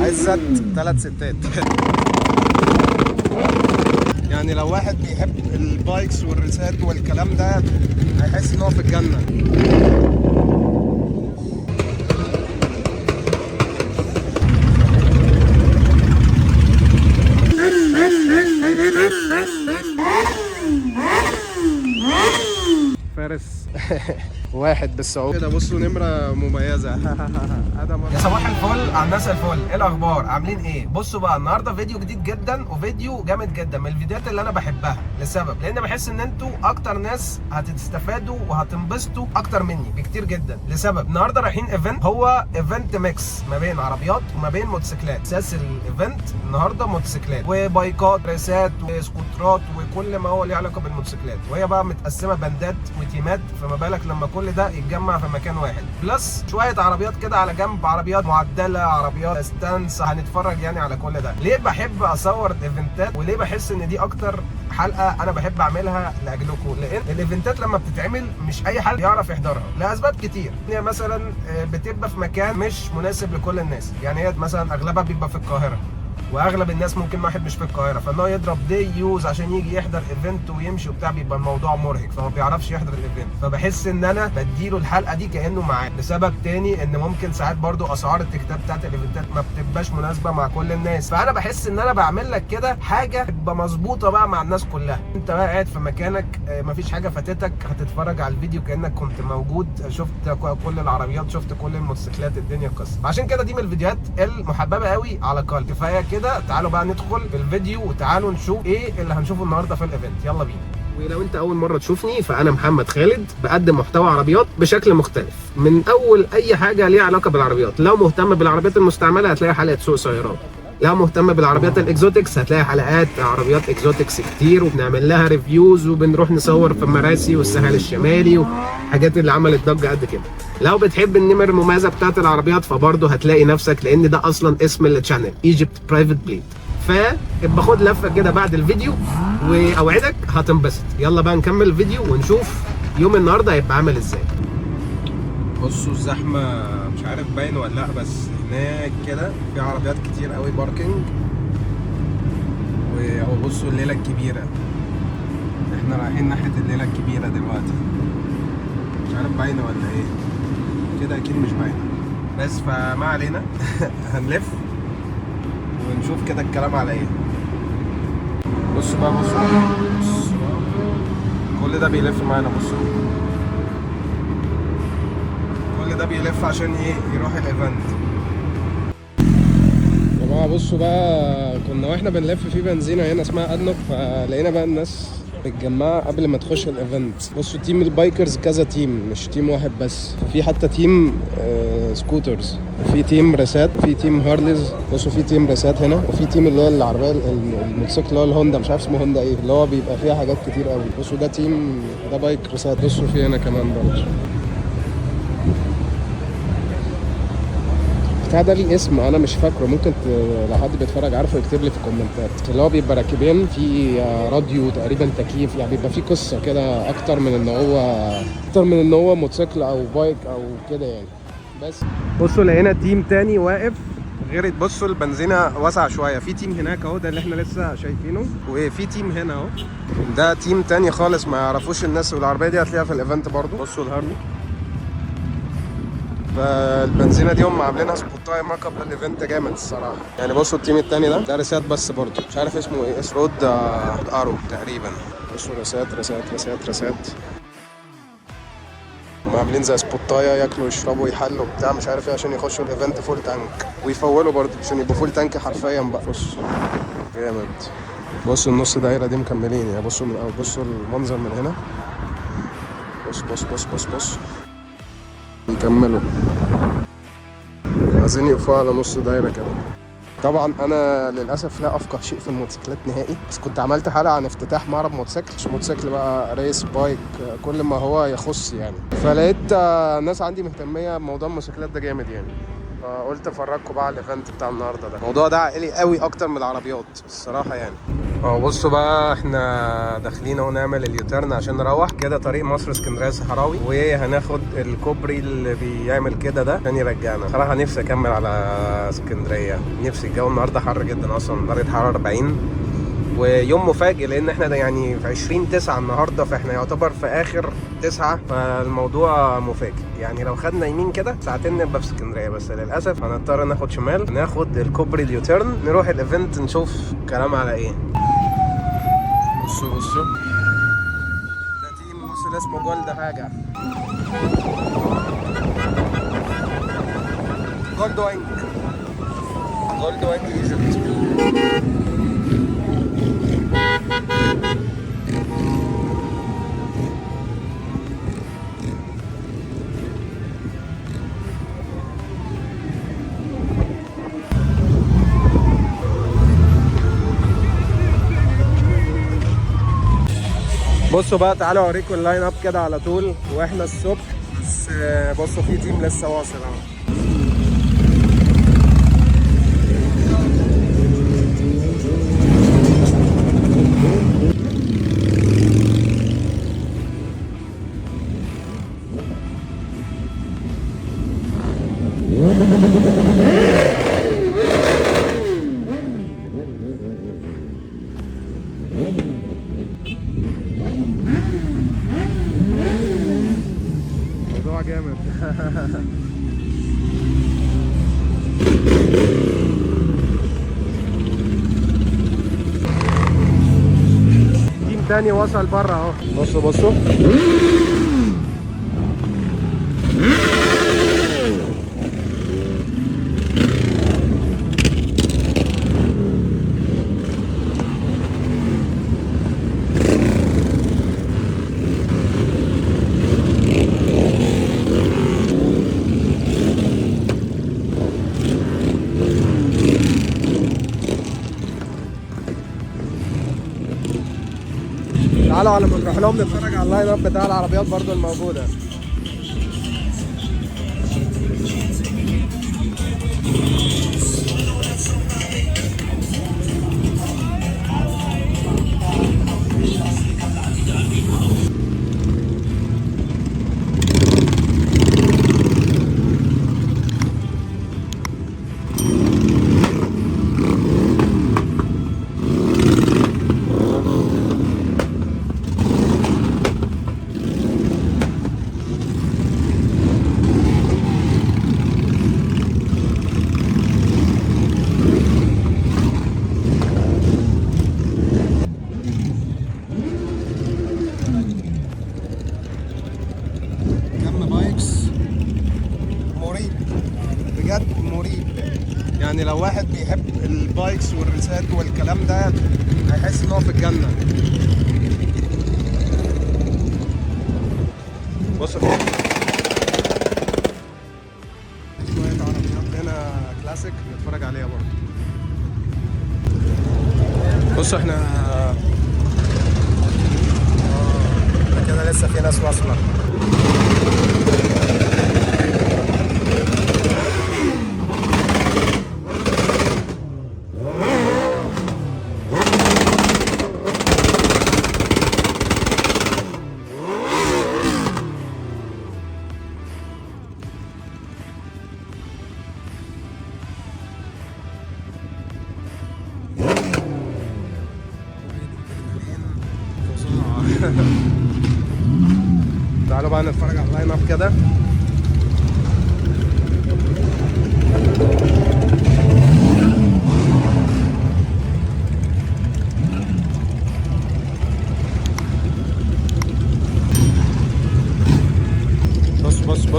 عزت 3 ستات. يعني لو واحد بيحب البايكس والريسات والكلام ده هيحس ان هو في الجنة. فارس واحد بالصعوبة كده. بصوا نمرة مميزة. يا صباح الفل على الناس الفل، ايه الاخبار؟ عاملين ايه؟ بصوا بقى النهارده فيديو جديد جدا وفيديو جامد جدا من الفيديوهات اللي انا بحبها، لسبب لان بحس ان انتوا اكتر ناس هتستفادوا وهتنبسطوا اكتر مني بكتير جدا. لسبب النهارده رايحين ايفنت، هو ايفنت ميكس ما بين عربيات وما بين موتوسيكلات. اساس الايفنت النهارده موتوسيكلات وبايكات ريسات وسكوترات وكل ما هو له علاقه بالموتوسيكلات، وهي بقى متقسمه باندات وتيمات، فما بالك لما كل ده يتجمع في مكان واحد، بلس شويه عربيات كده على جنب، عربيات معدله، عربيات ستانس. هنتفرج يعني على كل ده. ليه بحب اصور الايفنتات وليه بحس ان دي اكتر حلقه انا بحب اعملها لاجلكم؟ لان الايفنتات لما بتتعمل مش اي حد يعرف يحضرها لاسباب كتير. هي مثلا بتبقى في مكان مش مناسب لكل الناس، يعني هي مثلا اغلبها بيبقى في القاهره، واغلب الناس ممكن واحد مش في القاهره، فان هو يضرب دي يوز عشان يجي يحضر ايفنت ويمشي وبتاع، بيبقى الموضوع مرهق، فما بيعرفش يحضر الايفنت. فبحس ان انا بديله الحلقه دي كانه معاه. لسبب تاني ان ممكن ساعات برضو اسعار التيكتات بتاعت الايفنتات ما بتبقاش مناسبه مع كل الناس، فانا بحس ان انا بعمل لك كده حاجه تبقى مظبوطه بقى مع الناس كلها. انت بقى قاعد في مكانك، مفيش حاجه فاتتك، هتتفرج على الفيديو كانك كنت موجود، شفت كل العربيات، شفت كل الموتوسيكلات، الدنيا قصه. عشان كده دي من الفيديوهات المحببه قوي على قلبي. كفايه كده، تعالوا بقى ندخل في الفيديو وتعالوا نشوف ايه اللي هنشوفه النهارده في الايفنت. يلا بينا. ولو انت اول مره تشوفني فانا محمد خالد، بقدم محتوى عربيات بشكل مختلف، من اول اي حاجه ليها علاقه بالعربيات. لو مهتم بالعربيات المستعمله هتلاقي حلقه سوق سيارات، لو مهتم بالعربيات الاكزوتكس هتلاقي حلقات عربيات اكزوتكس كتير وبنعمل لها ريفيوز وبنروح نصور في مراسي والساحل الشمالي وحاجات اللي عملت ضجه قد كده. لو بتحب النمر المميزه بتاعت العربيات فبرضه هتلاقي نفسك، لان ده اصلا اسم التشانل، ايجيبت برايفت بليد. فابقى خد لفه كده بعد الفيديو واوعدك هتنبسط. يلا بقى نكمل الفيديو ونشوف يوم النهارده هيبقى عامل ازاي. بصوا الزحمة مش عارف باين ولا لا، بس هناك كده في عربيات كتير قوي باركينج. وهو بصوا الليلة الكبيرة، احنا رايحين ناحية الليلة الكبيرة دلوقتي. مش عارف باينة ولا ايه كده، اكيد مش باينة، بس فما علينا. هنلف ونشوف كده الكلام على ايه. بصوا بقى، بصوا كل ده بيلف معانا. بصوا كل ده بيلف عشان ايه؟ يروح الايفنت. يا جماعه بصوا بقى، كنا واحنا بنلف في بنزينه هنا اسمها ادنوك، فلقينا بقى الناس متجمعه قبل ما تخش الايفنت. بصوا تيم البايكرز كذا تيم، مش تيم واحد بس، في حتى تيم سكوترز، في تيم ريسات، في تيم هارليز. بصوا في تيم ريسات هنا، وفي تيم اللي هو العربيه الموتوسيكل اللي هو الهوندا، مش عارف اسمه هوندا ايه، اللي هو بيبقى فيها حاجات كتير قوي. بصوا ده تيم، ده بايك ريسات. بصوا في هنا كمان برضه بتاع ده ليه اسم انا مش فاكره، ممكن لو حد بيتفرج عارفه يكتب لي في الكومنتات. اللي هو بيبقى راكبين في راديو تقريبا، تكييف، يعني بيبقى في قصه كده اكتر من ان هو موتوسيكل او بايك او كده يعني. بس بصوا لقينا تيم تاني واقف غير. بصوا البنزينه واسعه شويه، في تيم هناك اهو، ده اللي احنا لسه شايفينه، وفي تيم هنا اهو، ده تيم تاني خالص ما يعرفوش الناس. والعربيه دي هتلاقيها في الايفنت برضو. بصوا الهارلي، فالبنزينه دي هم عاملينها سبوتاي مارك اب للايفنت جامد الصراحه يعني. بصوا التيم التاني ده ريسات بس برضه، مش عارف اسمه ايه، رود ارو تقريبا. بصوا ريسات ريسات ريسات ريسات، هم عاملين زي سبوتايه ياكلوا ويشربوا ويحلوا بتاع مش عارف ايه عشان يخشوا الايفنت فول تانك، ويفولوا برضه عشان يبقوا فول تانك حرفيا بقى. بص جامد. بصوا النص دايره دي مكملين يعني. بصوا من اول، بصوا المنظر من هنا، بص بص بص بص بص، يكملوا عايزين يقفوا على نص دايره كده. طبعا انا للاسف لا افقه شيء في الموتوسيكلات نهائي، بس كنت عملت حلقه عن افتتاح معرض موتوسيكل، مش موتوسيكل بقى، ريس بايك، كل ما هو يخص يعني. فلقيت ناس عندي مهتميه بموضوع الموتوسيكلات ده جامد يعني، فقلت افرجكم بقى على الايفنت بتاع النهارده ده. الموضوع ده عائلي قوي اكتر من العربيات الصراحه يعني. بصوا بقى احنا داخلين اهو نعمل اليوتيرن عشان نروح كده طريق مصر اسكندريه صحراوي، وهناخد الكوبري اللي بيعمل كده ده عشان يرجعنا. صراحه نفسي اكمل على اسكندريه، نفسي. الجو النهارده حر جدا اصلا، درجه حراره 40، ويوم مفاجئ لان احنا ده يعني في 20/9 النهارده، فاحنا يعتبر في اخر 9، فالموضوع مفاجئ. يعني لو خدنا يمين كده ساعتين نبقى في اسكندريه، بس للاسف هنضطر ناخد شمال، ناخد الكوبري اليوتيرن، نروح الايفنت نشوف كلام على ايه. بصوا ده تيم وصل اسمه جولد حاجه، جولد وانج ايجيبت. بصوا بقى، تعالوا اوريكم اللاين اب كده على طول واحنا الصبح. بس بصوا في تيم لسه واصل اهو. موضوع جامد. تيم تاني وصل بره اهو. بصوا تعالوا على ما نروح لهم نتفرج على اللاين اب بتاع العربيات برضو الموجوده. بجد مريب. يعني لو واحد بيحب البايكس والريسات والكلام ده هيحس ان هو في الجنة. بصوا شوية عربيات هنا كلاسيك نتفرج عليها برضه. بصوا احنا كده لسه في ناس واصلة. تعالوا بقى نتفرج على اللاين اب كده. بص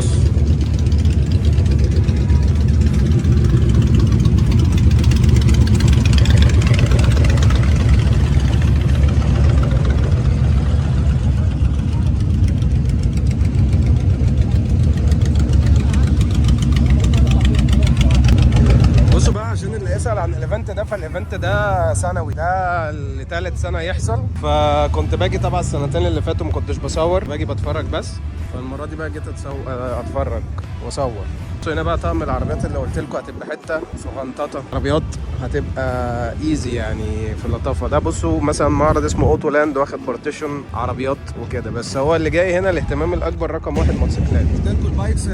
عن الايفنت ده، فالايفنت ده سنوي، ده لثالث سنه يحصل. فكنت باجي طبعا السنتين اللي فاتوا ما كنتش بصور، باجي بتفرج بس. فالمره دي بقى جيت اتفرج واصور. هنا بقى طقم العربيات اللي قلت لكم هتبقى حته صغنططه، عربيات هتبقى ايزي يعني في اللطافه. ده بصوا مثلا معرض اسمه اوتو لاند واخد بارتيشن عربيات وكده، بس هو اللي جاي هنا الاهتمام الاكبر رقم واحد موتوسيكلات. قلت لكم البايكس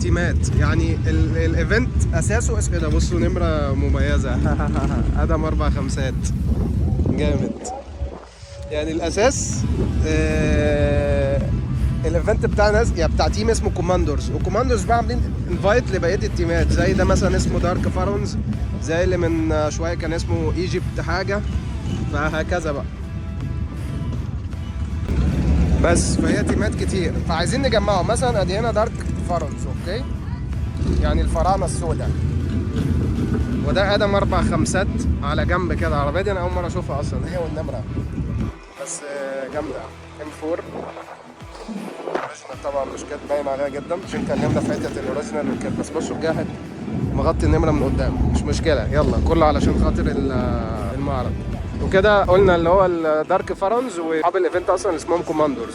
تيمات، يعني الايفنت اساسه اسمه ده. بصوا نمره مميزه ادم 4 5 جامد. يعني الاساس الايفنت بتاع ناس يعني بتاع تيم اسمه كوماندورز، وكوماندورز بقى عاملين انفايت لبقيه التيمات، زي ده مثلا اسمه دارك فارونز، زي اللي من شويه كان اسمه ايجيبت حاجه، فهكذا بقى. بس فهي تيمات كتير، فعايزين نجمعهم. مثلا ادي هنا دارك فارونز، اوكي، يعني الفراعنه السوداء. وده ادم 4 5 على جنب كده. العربيه دي انا اول مره اشوفها اصلا، هي والنمره، بس جامده. ام 4 طبعا مش كانت باين عليها جدا عشان اتكلمنا في حته الاوريجينال وكده، بس بصوا الجاحد مغطي النمره من قدام، مش مشكله، يلا كله علشان خاطر المعرض وكده. قلنا اللي هو الدارك فارونز واصحاب الايفنت اصلا اسمهم كوماندورز.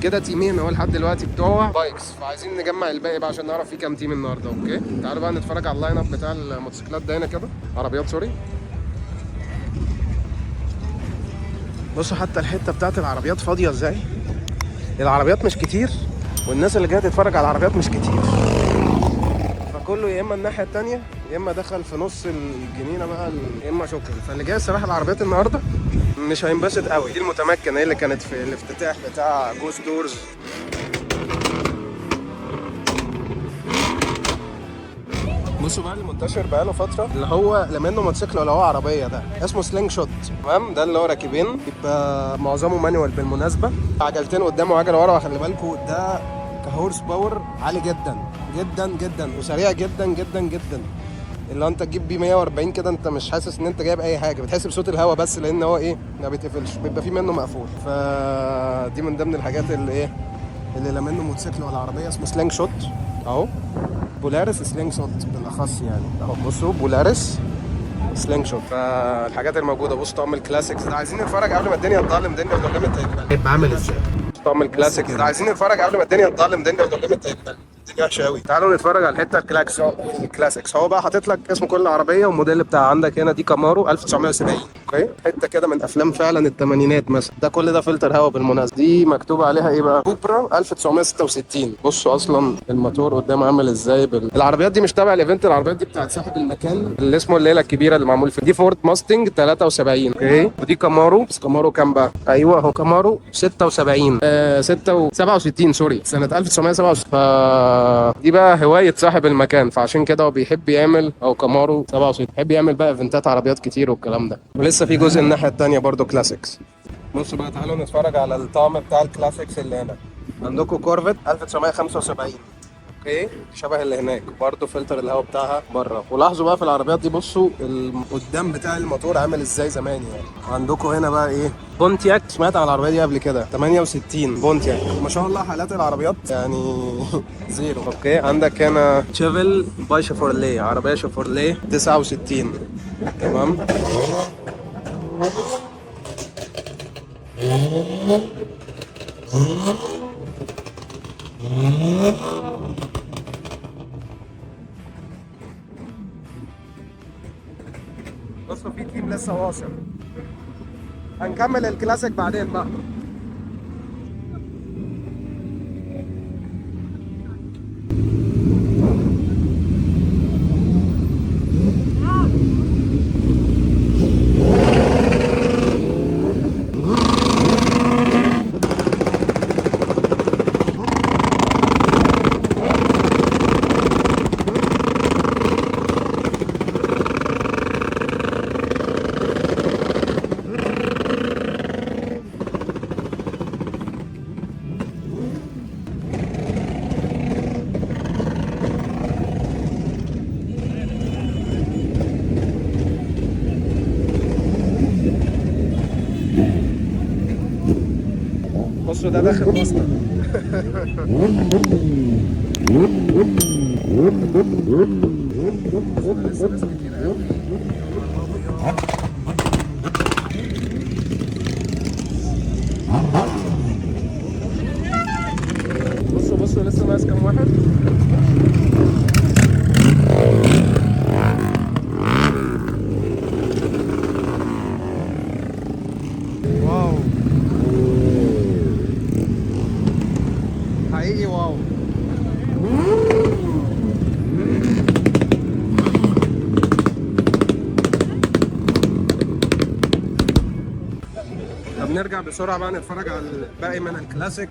كده تيمين اهو لحد دلوقتي بتوع بايكس، فعايزين نجمع الباقي بقى عشان نعرف في كام تيم النهارده. اوكي تعالوا بقى نتفرج على اللاين اب بتاع الموتوسيكلات ده هنا كده، عربيات سوري. بصوا حتى الحته بتاعت العربيات فاضيه ازاي، العربيات مش كتير والناس اللي جايه تتفرج على العربيات مش كتير، فكله يا اما الناحيه التانيه يا اما دخل في نص الجنينه بقى، يا اما شكرا. فاللي جاي الصراحه العربيات النهارده مش هينبسط قوي. دي المتمكن هي اللي كانت في الافتتاح بتاع جوز دورز. بصوا بقى اللي منتشر بقاله فتره اللي هو لا منه موتوسيكل ولا هو عربيه، ده اسمه سلينج شوت، تمام؟ ده اللي هو راكبين، بيبقى معظمه مانوال بالمناسبه، عجلتين قدام وعجله ورا. وخلي بالكوا ده كهورس باور عالي جدا جدا جدا وسريع جدا جدا جدا. اللي انت تجيب بيه 140 كده انت مش حاسس ان انت جايب اي حاجه، بتحس بصوت الهواء بس، لان هو ايه ما بيتقفلش، بيبقى فيه منه مقفول. فدي من ضمن الحاجات اللي ايه اللي لا منه موتوسيكل ولا عربيه، اسمه سلينج شوت اهو. بولاريس سلينج شوت بالاخص يعني اهو. بصوا بولاريس سلينج شوت. فالحاجات الموجوده. بصوا طقم الكلاسيكس ده، عايزين نتفرج قبل ما الدنيا تضلم. الدنيا ظلمت هيبقى عامل ازاي طقم الكلاسيكس ده، عايزين نتفرج قبل ما الدنيا تضلم. الدنيا ظلمت هيبقى الدنيا وحشه قوي. تعالوا نتفرج على الحته الكلاسيكس. هو بقى حاطط لك اسم كل عربيه والموديل بتاع. عندك هنا دي كامارو 1970، اوكي، حته كده من افلام فعلا الثمانينات مثلا. ده كل ده فلتر هواء بالمناسبه. دي مكتوب عليها ايه بقى؟ كوبرا 1966. بصوا اصلا الموتور قدام عامل ازاي العربيات دي مش تابع الايفنت، العربيات دي بتاعت صاحب المكان اللي اسمه الليله الكبيره اللي معمول فيه. دي فورد ماستنج 73، اوكي، ودي كامارو. بس كامارو كام بقى؟ ايوه اهو كامارو 76 67 سوري، سنه 1967. دي بقى هوايه صاحب المكان، فعشان كده هو بيحب يعمل، او كامارو 67 بيحب يعمل بقى ايفنتات عربيات كتير والكلام ده. ولسه في جزء الناحيه الثانيه برضو كلاسيكس. بصوا بقى تعالوا نتفرج على الطقم بتاع الكلاسيكس اللي هنا. عندكم كورفت 1975، اوكي، شبه اللي هناك برضه، فلتر الهواء بتاعها بره. ولاحظوا بقى في العربيات دي، بصوا قدام بتاع الموتور عامل ازاي زمان يعني. عندكم هنا بقى ايه؟ بونتياك. سمعت عن العربيه دي قبل كده، 68 بونتياك. ما شاء الله حالات العربيات يعني زيرو. اوكي، عندك هنا تشيفل باي شيفورليه، عربيه شيفورليه 69، تمام. بصوا في تيم لسه واصل، هنكمل الكلاسيك بعدين بقى. بصوا ده داخل اصلا. بصوا لسه ناقص كام واحد. حقيقي واو. طب نرجع بسرعه بقى نتفرج على الباقي من الكلاسيك.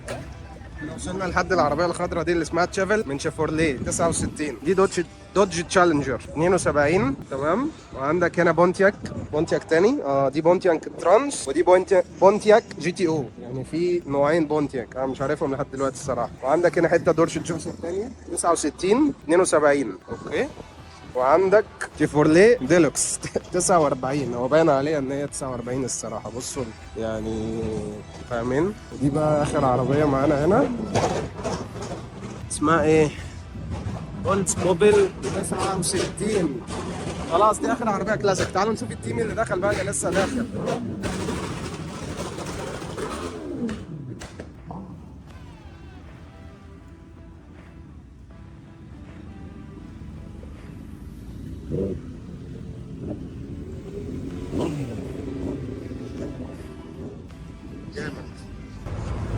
احنا وصلنا لحد العربيه الخضراء دي اللي اسمها تشافل من شيفورليه 69. دي دوج تشالنجر 72. تمام. وعندك هنا بونتياك تاني. دي بونتياك ترانس، ودي بونتياك جي تي او. يعني في نوعين بونتياك انا مش عارفهم لحد دلوقتي الصراحه. وعندك هنا حته دورش تشوفر تاني 69 72. اوكي. وعندك شيفورليه ديلوكس 49. هو باين عليها ان هي 49 الصراحه. بصوا يعني فاهمين. ودي بقى اخر عربيه معانا هنا اسمها ايه؟ اولدز موبيل 69. خلاص دي اخر عربيه كلاسيك. تعالوا نشوف التيم اللي دخل بقى اللي لسه داخل.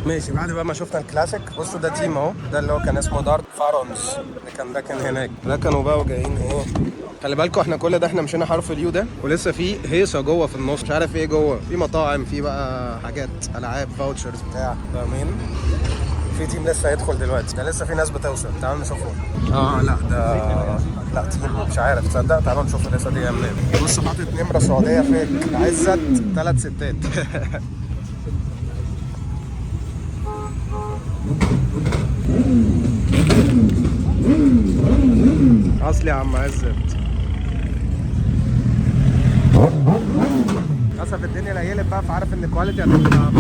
ماشي. بعد بقى ما شفنا الكلاسيك بصوا ده تيم اهو. ده اللي هو كان اسمه دارك فارونز اللي كان راكن هناك. ركنوا بقى وجايين ايه. خلي بالكم احنا كل ده احنا مشينا حرف اليو ده ولسه في هيصه جوه في النص. مش عارف ايه جوه. في مطاعم، في بقى حاجات العاب فاوتشرز بتاع فاهمين. في تيم لسه هيدخل دلوقتي. ده لسه في ناس بتوصل. تعالوا نشوفهم. لا ده لا تيم مش عارف تصدق. تعالوا نشوف لسه دي منين. بص حاطط نمره سعوديه فيك عزت 3 ستات. اصلي يا عم عزت. للاسف الدنيا ليلت بقى فعارف ان الكواليتي هتبقى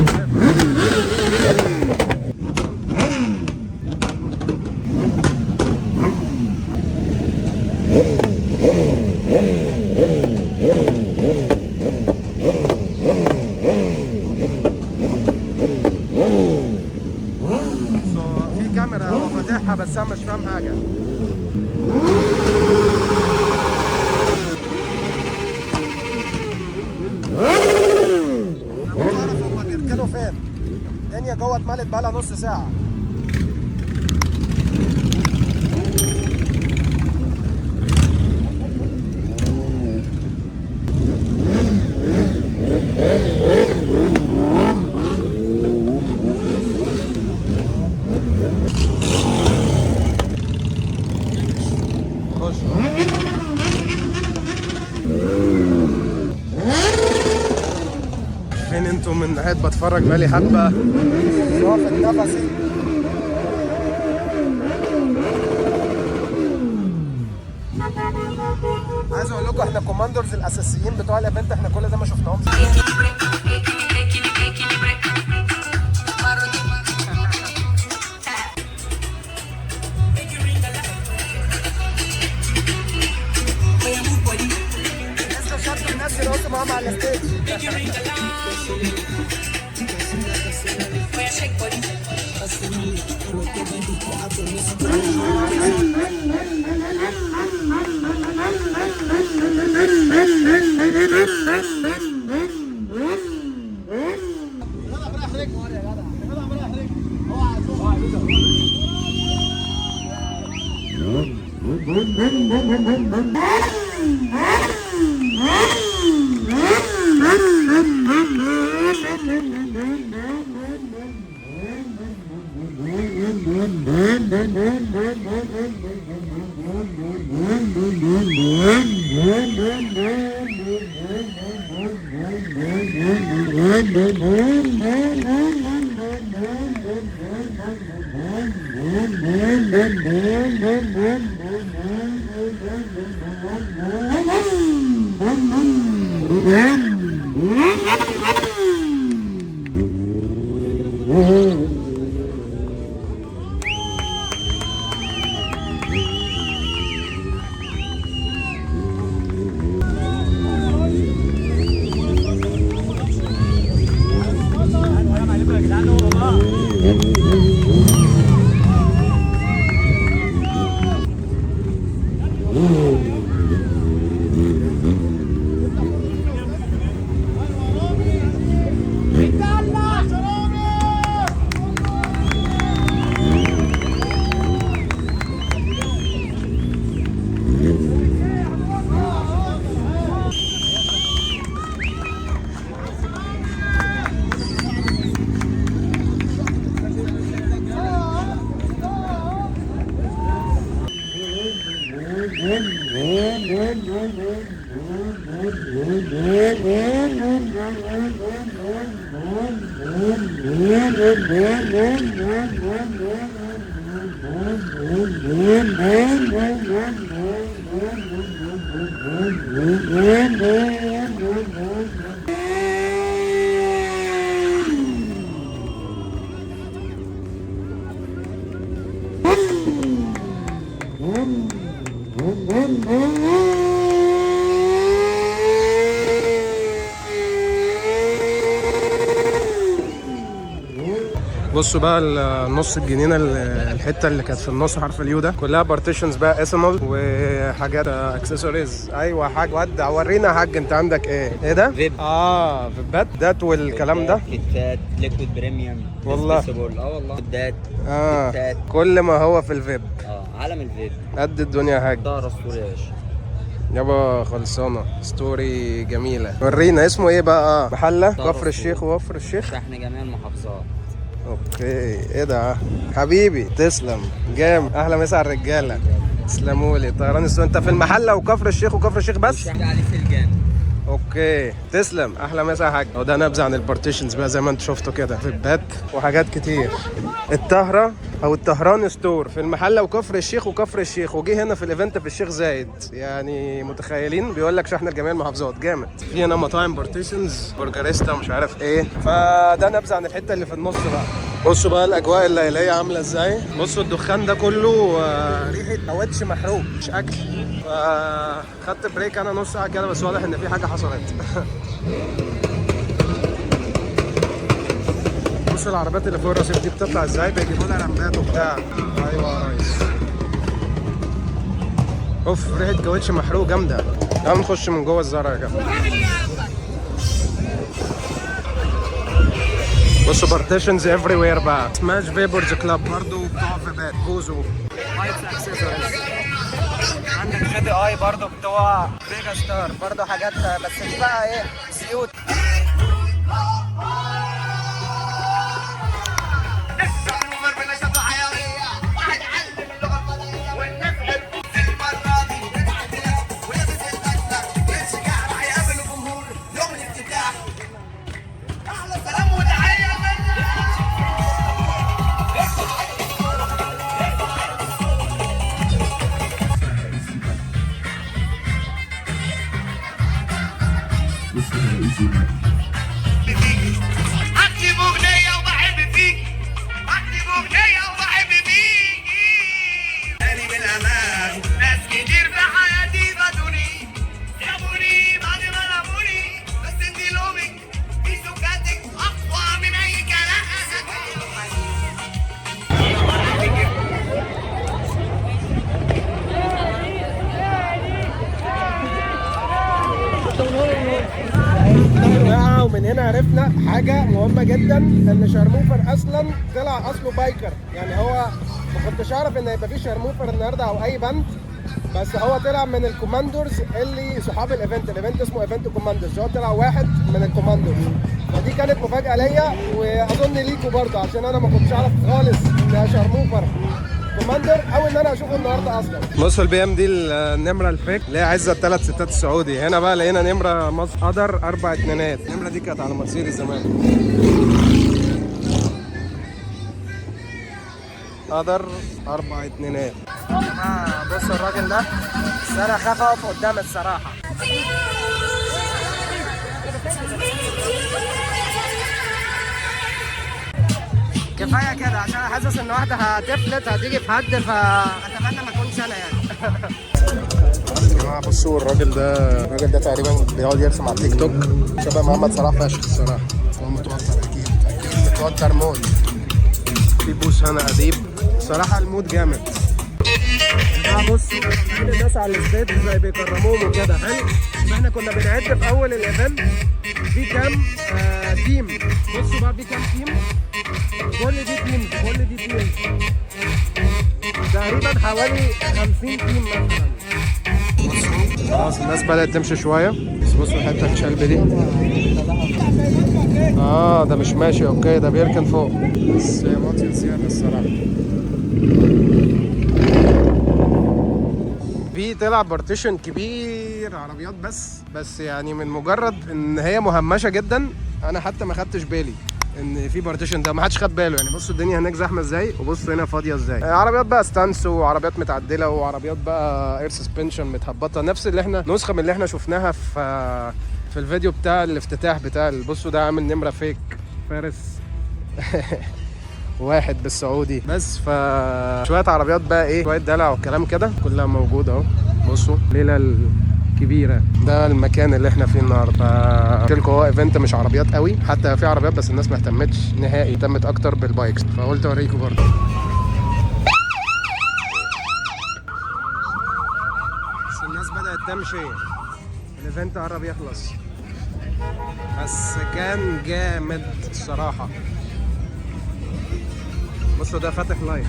في كاميرا هو فاتحها بس انا مش فاهم حاجه. هما بيركنوا فين؟ الدنيا جوه اتملت بقالها نص ساعة. فين انتم؟ من قاعد بتفرج بقالي حبه واخد نفسي. عايز اقول لكم احنا كوماندرز الاساسيين بتوع الايفنت احنا كل ده ما شفناهمش. لسه شفت الناس يرقصوا معاهم على الستيج. بصوا بقى النص الجنينه، الحته اللي كانت في النص حرف اليو ده كلها بارتيشنز بقى اسمول وحاجات اكسسوارز. ايوه يا حاج، ودع ورينا يا حاج انت عندك ايه ده؟ فيب. فيبات دات والكلام ده. كيتات ليكويد بريميوم والله. والله دات. كيتات. كل ما هو في الفيب. عالم الفيب قد الدنيا يا حاج. ظهر اسطوري يا باشا يابا خلصانه ستوري جميله. ورينا اسمه ايه بقى؟ محله كفر الشيخ ووفر الشيخ. شحن جميع المحافظات. اوكي ايه ده حبيبي، تسلم جام. اهلا مسا على الرجاله، تسلموا لي. طيران السوق انت في المحله وكفر الشيخ وكفر الشيخ بس؟ شحن عليه في الجامع. اوكي تسلم. احلى مسا يا حاج. وده نبذه عن البارتيشنز بقى زي ما انتم شفتوا كده، فيبات وحاجات كتير. الطهره او الطهران ستور في المحله وكفر الشيخ وكفر الشيخ، وجي هنا في الايفنت في الشيخ زايد. يعني متخيلين بيقول لك شحن لجميع المحافظات. جامد. في هنا مطاعم بارتيشنز، برجريستا مش عارف ايه. فده نبذه عن الحته اللي في النص بقى. بصوا بقى الاجواء الليليه عامله ازاي. بصوا الدخان ده كله ريحه كاوتش محروق مش اكل. خدت بريك انا نص ساعه كده، بس واضح ان في حاجه حصلت. بصوا العربيات اللي فوق الرصيف دي بتطلع ازاي، بيجيبوا لها لمبات وبتاع. ايوه يا ريس. اوف ريحه كاوتش محروق جامده. تعالوا نخش من جوه الزرع يا جماعه. بصوا بارتيشنز افري وير بقى. سماش فيبرز كلاب برضه بتوع فيبات بوزو. عندك جي دي اي برضه بتوع ميجا ستار برضه حاجات، بس دي بقى ايه زيوت. اكتب اغنيه وبحب فيك، اكتب اغنيه وبحب فيك. تاني بالامان ناس كتير في حياتي فاتوني، سابوني بعد ما لاموني، بس انت لومك في سكاتك اقوى من اي كلام. ومن هنا عرفنا حاجة مهمة جدا، ان شرموفر اصلا طلع اصله بايكر. يعني هو ما كنتش اعرف ان يبقى في شرموفر النهارده او اي بند، بس هو طلع من الكوماندرز اللي صحاب الايفنت اسمه ايفنت كوماندرز. هو طلع واحد من الكوماندرز، فدي كانت مفاجأة ليا واظن ليكوا برضه، عشان انا ما كنتش اعرف خالص ان شرموفر كوماندر او ان انا اشوفه النهارده اصلا. بصوا البي ام دي النمره الفيك اللي هي عزه الثلاث ستات السعودي. هنا بقى لقينا نمره مصر قدر 4 اتنينات. النمره دي كانت على مرسيدس زمان. قدر 4 اتنينات. بصوا الراجل ده، بس انا خاف اقف قدام الصراحه. كفايه كده عشان انا حاسس ان واحده هتفلت هتيجي في حد، فاتمنى ما اكونش انا يعني. يا جماعه بصوا الراجل ده تقريبا بيقعد يرسم على التيك توك، شبه محمد صلاح فشخ الصراحه. هو متوتر اكيد متوتر موت. في بوس هنا اديب صراحه، المود جامد. بصوا كل الناس على الستيج زي بيكرموهم وكده. حلو. احنا كنا بنعد في اول الايفنت في كام تيم. بصوا بقى في كام تيم، كل دي تيم تقريبا حوالي 50 تيم مثلا. خلاص الناس بدأت تمشي شوية، بس بصوا الحتة الشلب دي. ده مش ماشي. اوكي ده بيركن فوق، بس ماتش زيادة الصراحة. في طلع بارتيشن كبير عربيات، بس يعني من مجرد ان هي مهمشه جدا انا حتى ما خدتش بالي ان في بارتيشن ده، ما حدش خد باله يعني. بصوا الدنيا هناك زحمه ازاي، وبصوا هنا فاضيه ازاي. عربيات بقى ستانس وعربيات متعدله وعربيات بقى اير سسبنشن متهبطه، نفس اللي احنا نسخه من اللي احنا شفناها في الفيديو بتاع الافتتاح بتاع بصوا ده عامل نمره فيك فارس واحد بالسعودي بس. شويه عربيات بقى ايه، شويه دلع والكلام كده كلها موجوده اهو. بصوا ليله كبيره، ده المكان اللي احنا فيه النهارده. قلت لكم هو ايفنت مش عربيات قوي، حتى في عربيات بس الناس ما اهتمتش نهائي، اهتمت اكتر بالبايكس، فقلت اوريكم برضه. بس الناس بدات تمشي، الايفنت قرب يخلص، بس كان جامد الصراحه. بصوا ده فاتح لايف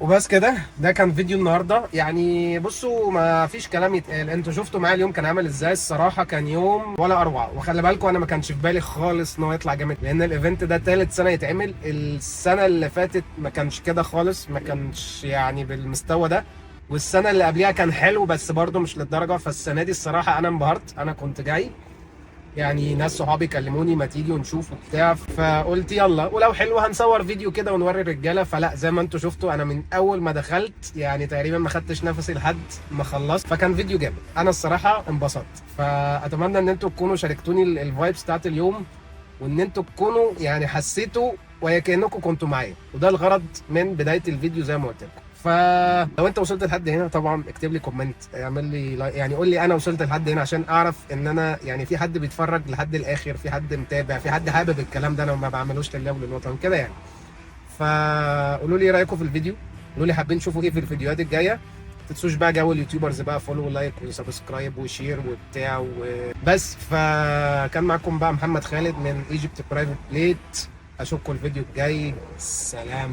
وبس كده. ده كان فيديو النهارده يعني. بصوا ما فيش كلام يتقال، انتوا شفتوا معايا اليوم كان عامل ازاي. الصراحه كان يوم ولا اروع، وخلي بالكم انا ما كانش في بالي خالص ان هو يطلع جامد، لان الايفنت ده ثالث سنه يتعمل. السنه اللي فاتت ما كانش كده خالص، ما كانش يعني بالمستوى ده، والسنه اللي قبليها كان حلو بس برده مش للدرجه. فالسنه دي الصراحه انا انبهرت. انا كنت جاي يعني ناس صحابي كلموني ما تيجي ونشوف وبتاع، فقلت يلا، ولو حلو هنصور فيديو كده ونوري الرجاله. فلا زي ما انتم شفتوا انا من اول ما دخلت يعني تقريبا ما خدتش نفسي لحد ما خلصت، فكان فيديو جامد. انا الصراحه انبسطت، فاتمنى ان انتم تكونوا شاركتوني الفايبس بتاعت اليوم، وان انتم تكونوا يعني حسيتوا وكأنكم كنتوا معايا، وده الغرض من بدايه الفيديو زي ما قلت لكم. فلو انت وصلت لحد هنا طبعا اكتب لي كومنت، اعمل لي يعني قول لي انا وصلت لحد هنا، عشان اعرف ان انا يعني في حد بيتفرج لحد الاخر، في حد متابع، في حد حابب الكلام ده انا ما بعملوش لله وللوطن كده يعني. فقولوا لي ايه رايكم في الفيديو، قولوا لي حابين تشوفوا ايه في الفيديوهات الجايه. ما تنسوش بقى جو اليوتيوبرز بقى، فولو ولايك وسبسكرايب وشير وبتاع وبس. فكان معكم بقى محمد خالد من ايجيبت برايفت بليت. اشوفكم الفيديو الجاي، سلام.